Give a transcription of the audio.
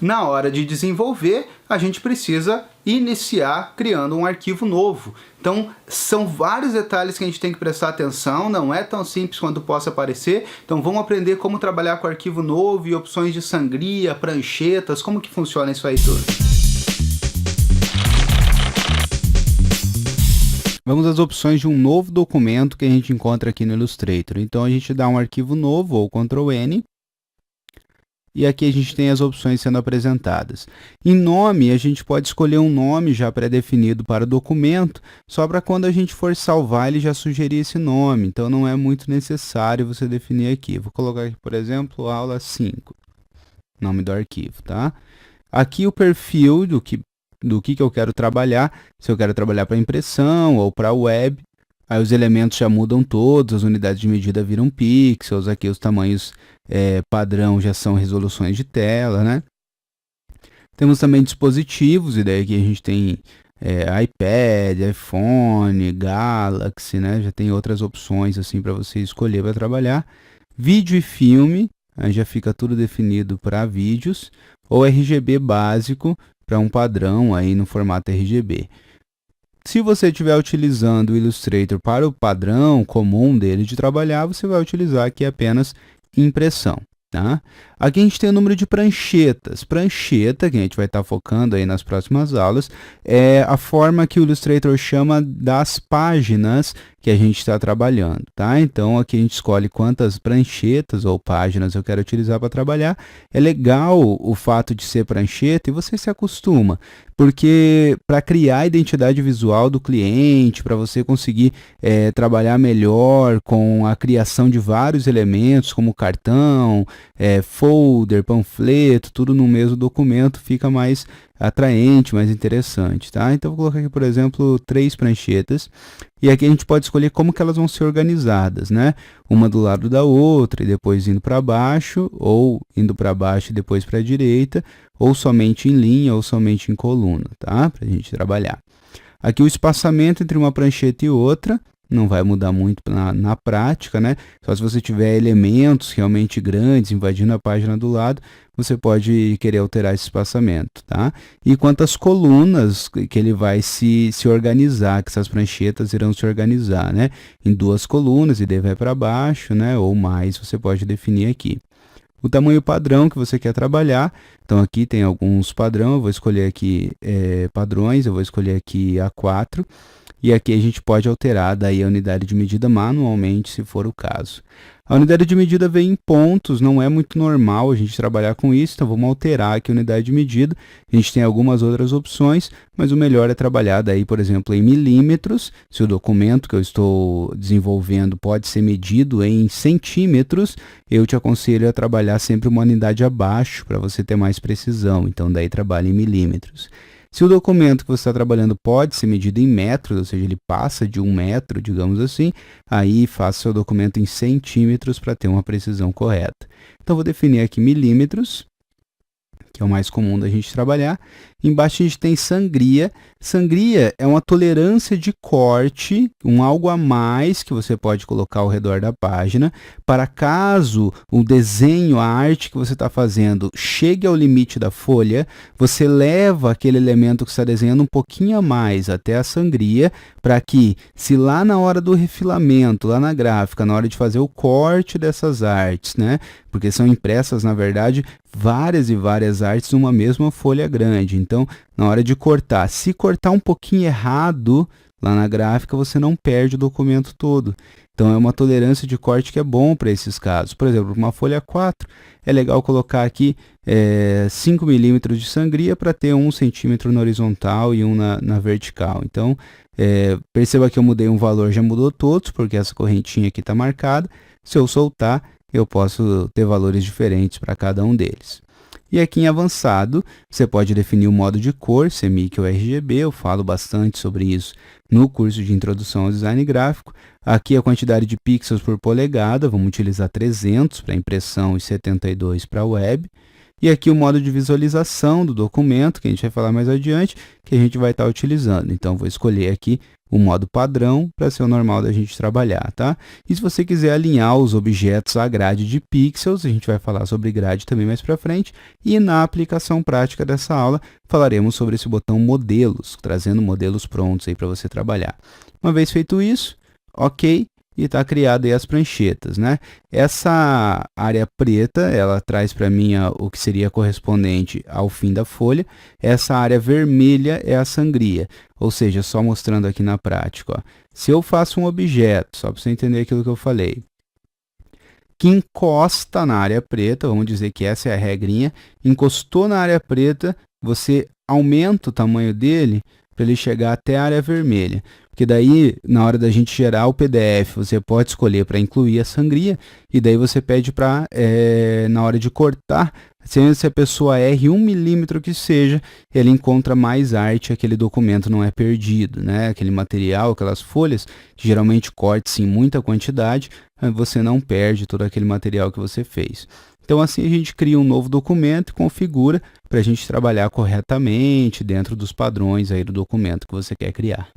na hora de desenvolver, a gente precisa iniciar criando um arquivo novo. Então, são vários detalhes que a gente tem que prestar atenção, não é tão simples quanto possa parecer. Então, vamos aprender como trabalhar com arquivo novo e opções de sangria, pranchetas, como que funciona isso aí tudo. Vamos às opções de um novo documento que a gente encontra aqui no Illustrator. Então, a gente dá um arquivo novo, ou Ctrl N, e aqui a gente tem as opções sendo apresentadas. Em nome, a gente pode escolher um nome já pré-definido para o documento, só para quando a gente for salvar ele já sugerir esse nome. Então, não é muito necessário você definir aqui. Vou colocar aqui, por exemplo, aula 5, nome do arquivo, tá? Aqui o perfil do que eu quero trabalhar, se eu quero trabalhar para impressão ou para web. Aí os elementos já mudam todos, as unidades de medida viram pixels, aqui os tamanhos padrão já são resoluções de tela, né? Temos também dispositivos, e daí aqui a gente tem iPad, iPhone, Galaxy, né? Já tem outras opções assim para você escolher para trabalhar. Vídeo e filme, aí já fica tudo definido para vídeos, ou RGB básico para um padrão aí no formato RGB. Se você estiver utilizando o Illustrator para o padrão comum dele de trabalhar, você vai utilizar aqui apenas impressão, tá? Aqui a gente tem o número de pranchetas. Prancheta, que a gente vai estar focando aí nas próximas aulas, é a forma que o Illustrator chama das páginas que a gente está trabalhando, tá? Então, aqui a gente escolhe quantas pranchetas ou páginas eu quero utilizar para trabalhar. É legal o fato de ser prancheta e você se acostuma, porque para criar a identidade visual do cliente, para você conseguir trabalhar melhor com a criação de vários elementos, como cartão, folder, panfleto, tudo no mesmo documento, fica mais atraente, mais interessante, tá? Então, vou colocar aqui, por exemplo, 3 pranchetas, e aqui a gente pode escolher como que elas vão ser organizadas, né? Uma do lado da outra, e depois indo para baixo, ou indo para baixo e depois para a direita, ou somente em linha, ou somente em coluna, tá? Para a gente trabalhar. Aqui o espaçamento entre uma prancheta e outra, não vai mudar muito na prática, né? Só se você tiver elementos realmente grandes invadindo a página do lado, você pode querer alterar esse espaçamento, tá? E quantas colunas que ele vai se organizar, que essas pranchetas irão se organizar, né? Em 2 colunas, e daí vai para baixo, né? Ou mais, você pode definir aqui. O tamanho padrão que você quer trabalhar, então aqui tem alguns padrões, eu vou escolher aqui padrões, eu vou escolher aqui A4, e aqui a gente pode alterar daí a unidade de medida manualmente, se for o caso. A unidade de medida vem em pontos, não é muito normal a gente trabalhar com isso, então vamos alterar aqui a unidade de medida. A gente tem algumas outras opções, mas o melhor é trabalhar daí, por exemplo, em milímetros. Se o documento que eu estou desenvolvendo pode ser medido em centímetros, eu te aconselho a trabalhar sempre uma unidade abaixo, para você ter mais precisão, então daí trabalha em milímetros. Se o documento que você está trabalhando pode ser medido em metros, ou seja, ele passa de 1 metro, digamos assim, aí faça seu documento em centímetros para ter uma precisão correta. Então, vou definir aqui milímetros, que é o mais comum da gente trabalhar. Embaixo a gente tem sangria. Sangria é uma tolerância de corte, um algo a mais que você pode colocar ao redor da página, para caso o desenho, a arte que você está fazendo chegue ao limite da folha, você leva aquele elemento que você está desenhando um pouquinho a mais até a sangria, para que, se lá na hora do refilamento, lá na gráfica, na hora de fazer o corte dessas artes, né, porque são impressas, na verdade, várias e várias artes numa mesma folha grande. Então, na hora de cortar, se cortar um pouquinho errado lá na gráfica, você não perde o documento todo. Então, é uma tolerância de corte que é bom para esses casos. Por exemplo, uma folha 4, é legal colocar aqui 5 milímetros de sangria para ter 1 centímetro na horizontal e 1 na vertical. Então, perceba que eu mudei um valor, já mudou todos, porque essa correntinha aqui está marcada. Se eu soltar, eu posso ter valores diferentes para cada um deles. E aqui em avançado, você pode definir o modo de cor, CMYK ou RGB, eu falo bastante sobre isso no curso de Introdução ao Design Gráfico. Aqui a quantidade de pixels por polegada, vamos utilizar 300 para impressão e 72 para web. E aqui o modo de visualização do documento, que a gente vai falar mais adiante, que a gente vai estar utilizando. Então, vou escolher aqui o modo padrão para ser o normal da gente trabalhar, tá? E se você quiser alinhar os objetos à grade de pixels, a gente vai falar sobre grade também mais para frente, e na aplicação prática dessa aula, falaremos sobre esse botão modelos, trazendo modelos prontos aí para você trabalhar. Uma vez feito isso, ok, e está criada aí as pranchetas, né? Essa área preta, ela traz para mim o que seria correspondente ao fim da folha. Essa área vermelha é a sangria, ou seja, só mostrando aqui na prática, ó. Se eu faço um objeto, só para você entender aquilo que eu falei, que encosta na área preta, vamos dizer que essa é a regrinha, encostou na área preta, você aumenta o tamanho dele para ele chegar até a área vermelha. Porque daí, na hora da gente gerar o PDF, você pode escolher para incluir a sangria, e daí você pede para, na hora de cortar, se a pessoa erre 1 milímetro que seja, ele encontra mais arte, aquele documento não é perdido, né? Aquele material, aquelas folhas, geralmente corte-se em muita quantidade, você não perde todo aquele material que você fez. Então, assim, a gente cria um novo documento e configura para a gente trabalhar corretamente dentro dos padrões aí do documento que você quer criar.